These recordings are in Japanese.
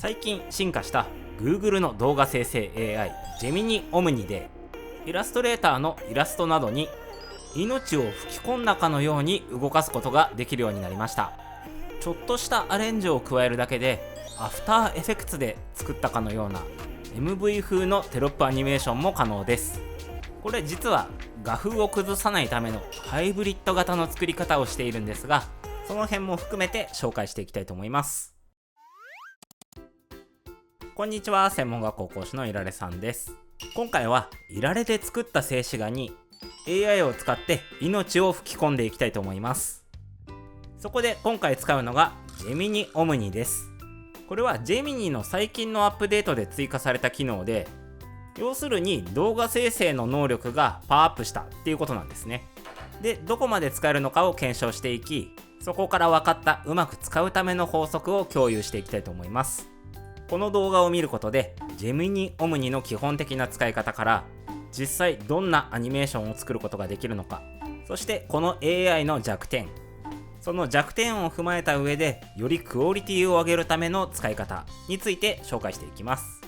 最近進化した Google の動画生成 AI ジェミニオムニでイラストレーターのイラストなどに命を吹き込んだかのように動かすことができるようになりました。ちょっとしたアレンジを加えるだけでアフターエフェクツで作ったかのような MV 風のテロップアニメーションも可能です。これ実は画風を崩さないためのハイブリッド型の作り方をしているんですが、その辺も含めて紹介していきたいと思います。こんにちは、専門学校講師のいられさんです。今回はいられで作った静止画に AI を使って命を吹き込んでいきたいと思います。そこで今回使うのがジェミニオムニです。これはジェミニの最近のアップデートで追加された機能で、要するに動画生成の能力がパワーアップしたっていうことなんですね。で、どこまで使えるのかを検証していき、そこから分かったうまく使うための法則を共有していきたいと思います。この動画を見ることでジェミニオムニの基本的な使い方から実際どんなアニメーションを作ることができるのか、そしてこの AI の弱点、その弱点を踏まえた上でよりクオリティを上げるための使い方について紹介していきます。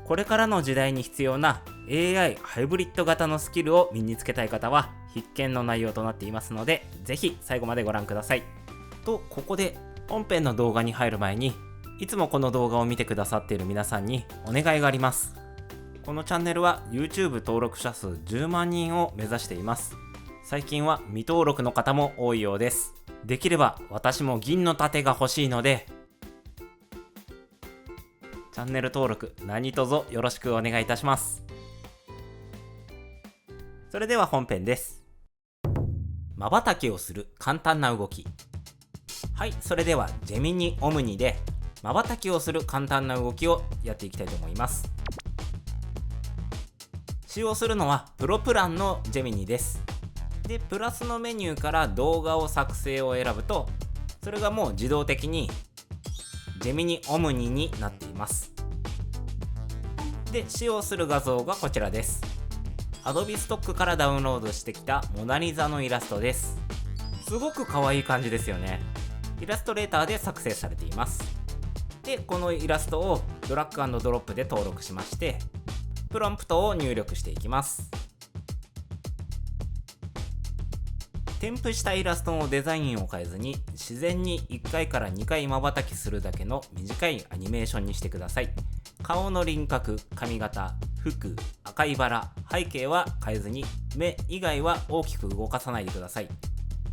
これからの時代に必要な AI ハイブリッド型のスキルを身につけたい方は必見の内容となっていますので、ぜひ最後までご覧ください。と、ここで本編の動画に入る前に、いつもこの動画を見てくださっている皆さんにお願いがあります。このチャンネルは YouTube 登録者数10万人を目指しています。最近は未登録の方も多いようです。できれば私も銀の盾が欲しいので、チャンネル登録何卒よろしくお願いいたします。それでは本編です。瞬きをする簡単な動き。はい、それではジェミニオムニで瞬きをする簡単な動きをやっていきたいと思います。使用するのはプロプランのジェミニです。で、プラスのメニューから動画を作成を選ぶと、それがもう自動的にジェミニオムニになっています。で、使用する画像がこちらです。Adobe ストックからダウンロードしてきたモナリザのイラストです。すごく可愛い感じですよね。イラストレーターで作成されています。で、このイラストをドラッグ&ドロップで登録しまして、プロンプトを入力していきます。添付したイラストのデザインを変えずに自然に1回から2回瞬きするだけの短いアニメーションにしてください。顔の輪郭、髪型、服、赤いバラ、背景は変えずに目以外は大きく動かさないでください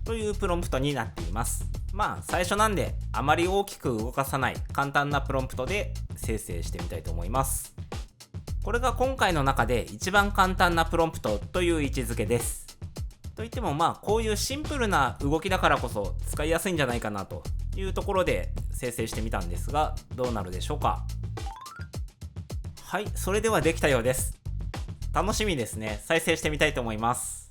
というプロンプトになっています。まあ最初なんであまり大きく動かさない簡単なプロンプトで生成してみたいと思います。これが今回の中で一番簡単なプロンプトという位置づけです。といってもこういうシンプルな動きだからこそ使いやすいんじゃないかなというところで生成してみたんですが、どうなるでしょうか。はい、それではできたようです。楽しみですね。再生してみたいと思います。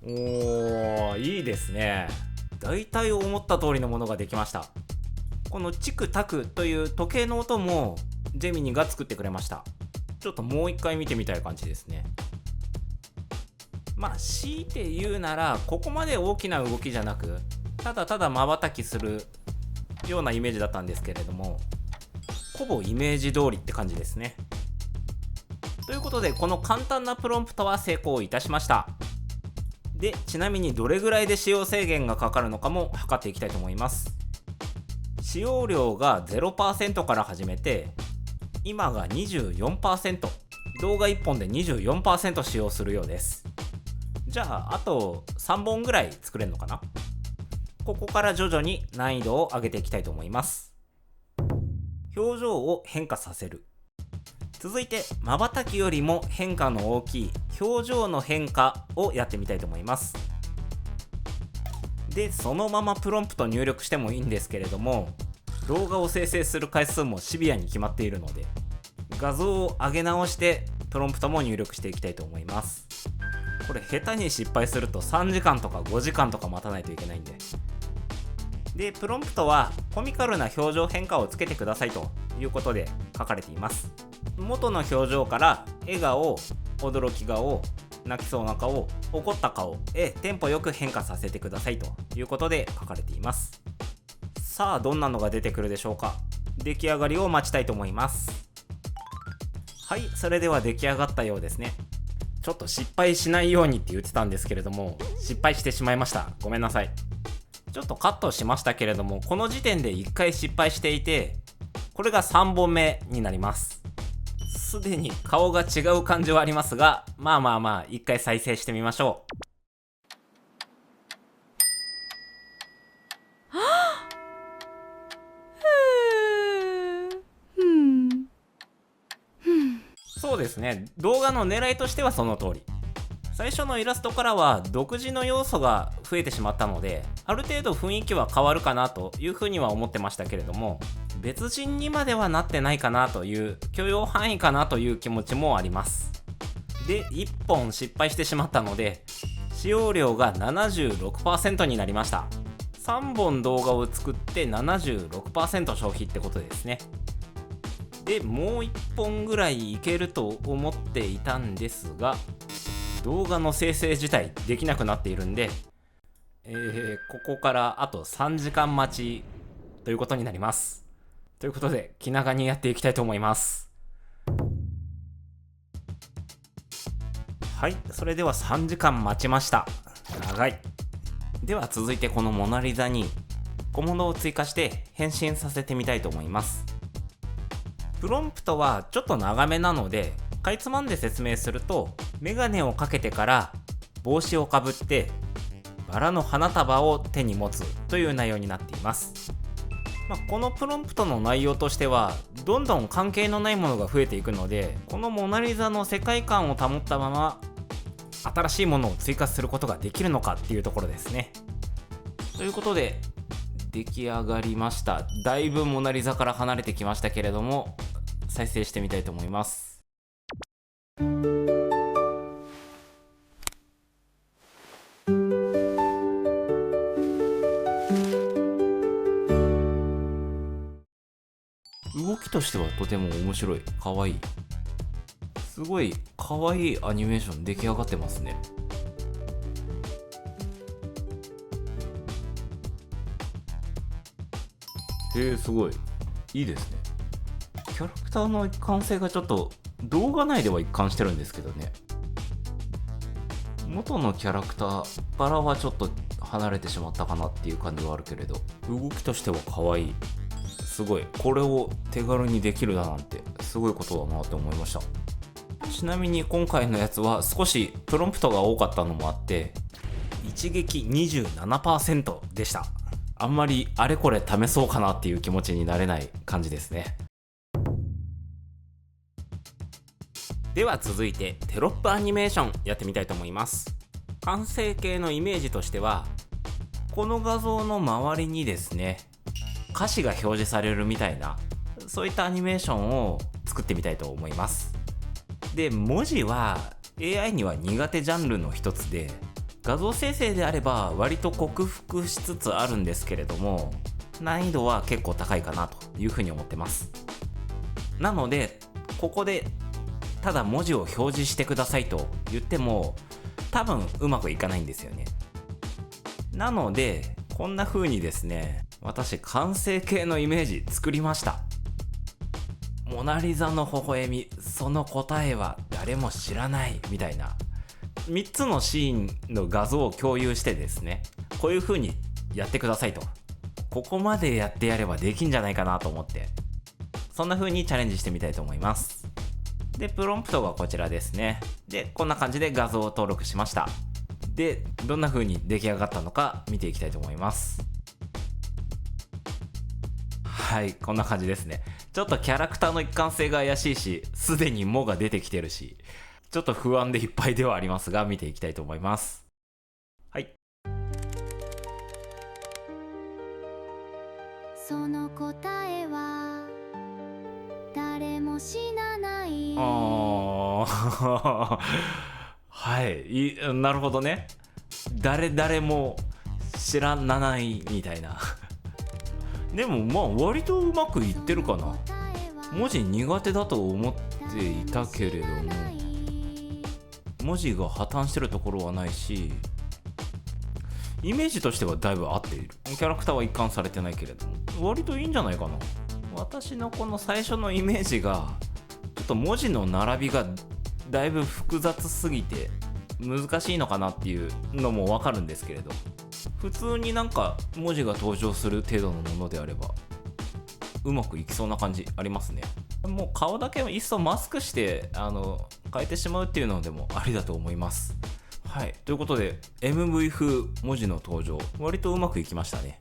おー、いいですね。大体思った通りのものができました。このチクタクという時計の音もジェミニが作ってくれました。ちょっともう一回見てみたい感じですね。強いて言うならここまで大きな動きじゃなく、ただただ瞬きするようなイメージだったんですけれども、ほぼイメージ通りって感じですね。ということでこの簡単なプロンプトは成功いたしました。で、ちなみにどれぐらいで使用制限がかかるのかも測っていきたいと思います。使用量が 0% から始めて、今が 24%、 動画1本で 24% 使用するようです。じゃああと3本ぐらい作れるのかな。ここから徐々に難易度を上げていきたいと思います。表情を変化させる。続いて瞬きよりも変化の大きい表情の変化をやってみたいと思います。で、そのままプロンプト入力してもいいんですけれども、動画を生成する回数もシビアに決まっているので、画像を上げ直してプロンプトも入力していきたいと思います。これ下手に失敗すると3時間とか5時間とか待たないといけないんで。で、プロンプトはコミカルな表情変化をつけてくださいということで書かれています。元の表情から笑顔、驚き顔、泣きそうな顔、怒った顔へテンポよく変化させてくださいということで書かれています。さあどんなのが出てくるでしょうか。出来上がりを待ちたいと思います。はい、それでは出来上がったようですね。ちょっと失敗しないようにって言ってたんですけれども、失敗してしまいました。ごめんなさい。ちょっとカットしましたけれども、この時点で1回失敗していて、これが3本目になります。すでに顔が違う感じはありますが、まあ1回再生してみましょう。そうですね、動画の狙いとしてはその通り。最初のイラストからは独自の要素が増えてしまったので、ある程度雰囲気は変わるかなというふうには思ってましたけれども、別人にまではなってないかなという許容範囲かなという気持ちもあります。で、1本失敗してしまったので使用量が 76% になりました。3本動画を作って 76% 消費ってことですね。で、もう1本ぐらいいけると思っていたんですが、動画の生成自体できなくなっているんで、ここからあと3時間待ちということになります。ということで気長にやっていきたいと思います。はい、それでは3時間待ちました。長い。では続いてこのモナリザに小物を追加して変身させてみたいと思います。プロンプトはちょっと長めなので、かいつまんで説明すると、メガネをかけてから帽子をかぶってバラの花束を手に持つという内容になっています。このプロンプトの内容としてはどんどん関係のないものが増えていくので、このモナリザの世界観を保ったまま新しいものを追加することができるのかっていうところですね。ということで出来上がりました。だいぶモナリザから離れてきましたけれども、再生してみたいと思います。動きとしてはとても面白い、かわいい。すごいかわいいアニメーション出来上がってますね。すごいいいですね。キャラクターの一貫性がちょっと動画内では一貫してるんですけどね、元のキャラクターからはちょっと離れてしまったかなっていう感じはあるけれど、動きとしては可愛い。すごい、これを手軽にできるだなんてすごいことだなって思いました。ちなみに今回のやつは少しプロンプトが多かったのもあって一撃 27% でした。あんまりあれこれ試そうかなっていう気持ちになれない感じですね。では続いてテロップアニメーションやってみたいと思います。完成形のイメージとしては、この画像の周りにですね、歌詞が表示されるみたいな、そういったアニメーションを作ってみたいと思います。で、文字は AI には苦手ジャンルの一つで、画像生成であれば割と克服しつつあるんですけれども、難易度は結構高いかなというふうに思ってます。なのでここでただ文字を表示してくださいと言っても多分うまくいかないんですよね。なのでこんな風にですね、私完成形のイメージ作りました。モナリザの微笑み、その答えは誰も知らないみたいな3つのシーンの画像を共有してですね、こういう風にやってくださいと、ここまでやってやればできんじゃないかなと思って、そんな風にチャレンジしてみたいと思います。で、プロンプトがこちらですね。で、こんな感じで画像を登録しました。で、どんな風に出来上がったのか見ていきたいと思います。はい、こんな感じですね。ちょっとキャラクターの一貫性が怪しいし、すでにもが出てきてるし、ちょっと不安でいっぱいではありますが、見ていきたいと思います。はい。その答えは誰も知らない。はい、なるほどね。誰も知らないみたいな。でもまあ割とうまくいってるかな。文字苦手だと思っていたけれども、文字が破綻してるところはないし、イメージとしてはだいぶ合っている。キャラクターは一貫されてないけれども割といいんじゃないかな。私のこの最初のイメージがちょっと文字の並びがだいぶ複雑すぎて難しいのかなっていうのもわかるんですけれど、普通になんか文字が登場する程度のものであればうまくいきそうな感じありますね。もう顔だけいっそマスクして変えてしまうっていうのでもありだと思います。はい、ということで MV 風文字の登場割とうまくいきましたね。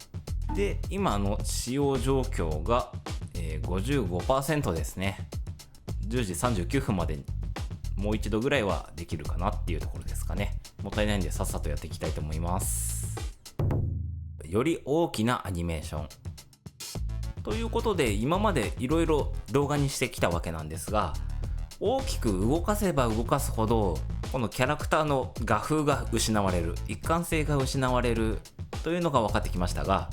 で今の使用状況が、55% ですね。10時39分までにもう一度ぐらいはできるかなっていうところですかね。もったいないんでさっさとやっていきたいと思います。より大きなアニメーションということで、今までいろいろ動画にしてきたわけなんですが、大きく動かせば動かすほどこのキャラクターの画風が失われる、一貫性が失われるというのが分かってきましたが、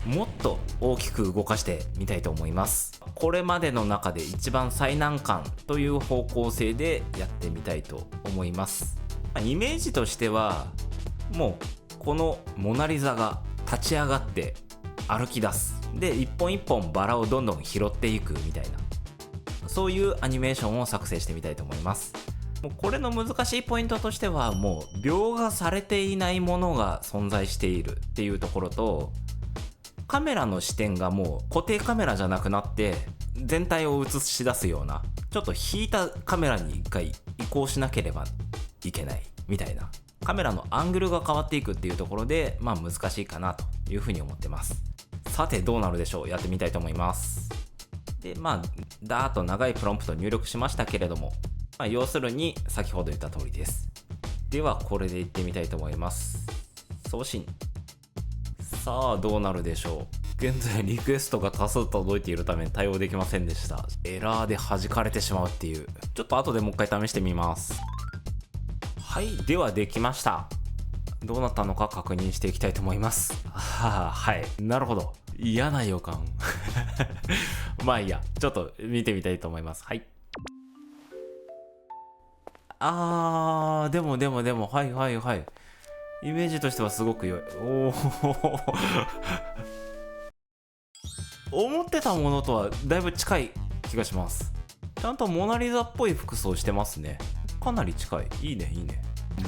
もっと大きく動かしてみたいと思います。これまでの中で一番最難関という方向性でやってみたいと思います。イメージとしてはもうこのモナリザが立ち上がって歩き出す、で一本一本バラをどんどん拾っていくみたいな、そういうアニメーションを作成してみたいと思います。もうこれの難しいポイントとしては、もう描画されていないものが存在しているっていうところと、カメラの視点がもう固定カメラじゃなくなって全体を映し出すような、ちょっと引いたカメラに一回移行しなければいけないみたいな、カメラのアングルが変わっていくっていうところで難しいかなというふうに思ってます。さてどうなるでしょう。やってみたいと思います。でだーっと長いプロンプト入力しましたけれども、要するに先ほど言った通りです。ではこれでいってみたいと思います。送信。さあどうなるでしょう。現在リクエストが多数届いているため対応できませんでした。エラーで弾かれてしまうっていう。ちょっと後でもう一回試してみます。はい、ではできました。どうなったのか確認していきたいと思います。はい、なるほど。嫌な予感いいや、ちょっと見てみたいと思います。はい。でもはいイメージとしてはすごく良い。思ってたものとはだいぶ近い気がします。ちゃんとモナリザっぽい服装してますね。かなり近い。いいね。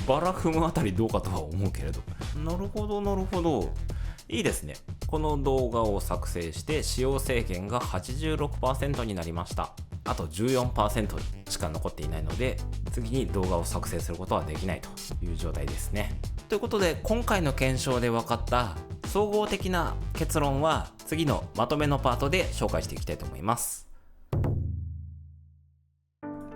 バラ踏むあたりどうかとは思うけれど。なるほど。いいですね。この動画を作成して使用制限が 86% になりました。あと 14% しか残っていないので、次に動画を作成することはできないという状態ですね。ということで今回の検証で分かった総合的な結論は次のまとめのパートで紹介していきたいと思います。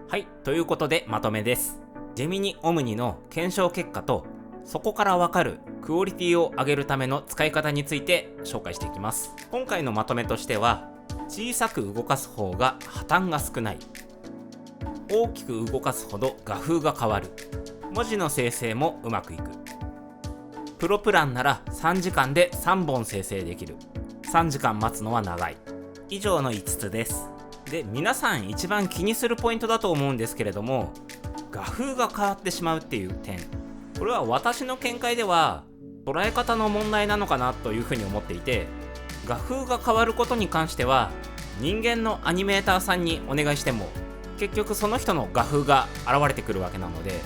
はい、ということでまとめです。ジェミニオムニの検証結果と、そこからわかるクオリティを上げるための使い方について紹介していきます。今回のまとめとしては、小さく動かす方が破綻が少ない、大きく動かすほど画風が変わる、文字の生成もうまくいく、プロプランなら3時間で3本生成できる、3時間待つのは長い。以上の5つです。で、皆さん一番気にするポイントだと思うんですけれども、画風が変わってしまうっていう点、これは私の見解では捉え方の問題なのかなというふうに思っていて、画風が変わることに関しては人間のアニメーターさんにお願いしても結局その人の画風が現れてくるわけなので、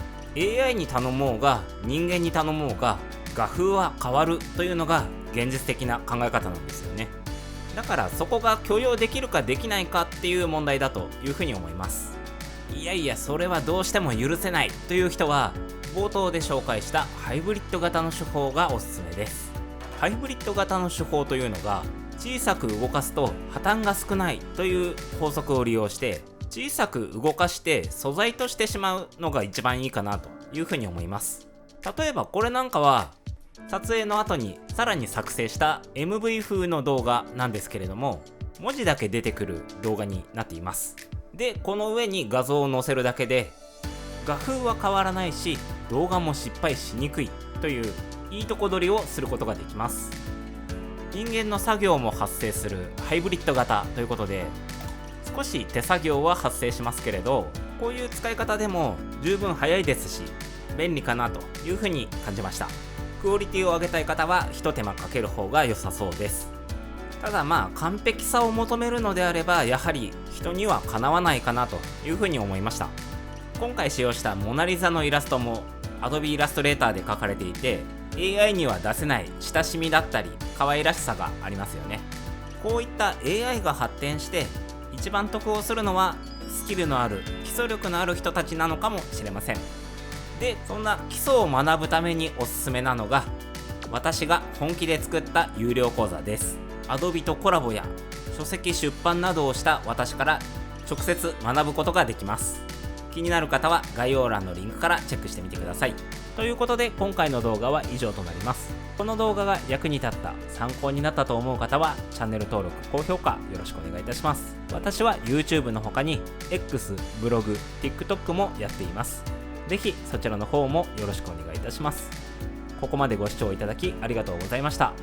AI に頼もうが人間に頼もうが画風は変わるというのが現実的な考え方なんですよね。だからそこが許容できるかできないかっていう問題だというふうに思います。いやそれはどうしても許せないという人は、冒頭で紹介したハイブリッド型の手法がおすすめです。ハイブリッド型の手法というのが、小さく動かすと破綻が少ないという法則を利用して、小さく動かして素材としてしまうのが一番いいかなというふうに思います。例えばこれなんかは撮影の後にさらに作成した MV 風の動画なんですけれども、文字だけ出てくる動画になっています。で、この上に画像を載せるだけで画風は変わらないし、動画も失敗しにくいといういいとこ取りをすることができます。人間の作業も発生するハイブリッド型ということで、少し手作業は発生しますけれど、こういう使い方でも十分早いですし、便利かなというふうに感じました。クオリティを上げたい方は一手間かける方が良さそうです。ただ完璧さを求めるのであれば、やはり人にはかなわないかなというふうに思いました。今回使用したモナリザのイラストも Adobe イラストレーターで描かれていて、 AI には出せない親しみだったり可愛らしさがありますよね。こういった AI が発展して一番得をするのはスキルのある基礎力のある人たちなのかもしれません。で、そんな基礎を学ぶためにおすすめなのが、私が本気で作った有料講座です。 Adobe とコラボや書籍出版などをした私から直接学ぶことができます。気になる方は概要欄のリンクからチェックしてみてください。ということで今回の動画は以上となります。この動画が役に立った、参考になったと思う方はチャンネル登録、高評価よろしくお願いいたします。私は YouTube の他に X、ブログ、TikTok もやっています。ぜひそちらの方もよろしくお願いいたします。ここまでご視聴いただきありがとうございました。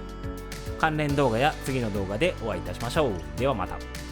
関連動画や次の動画でお会いいたしましょう。ではまた。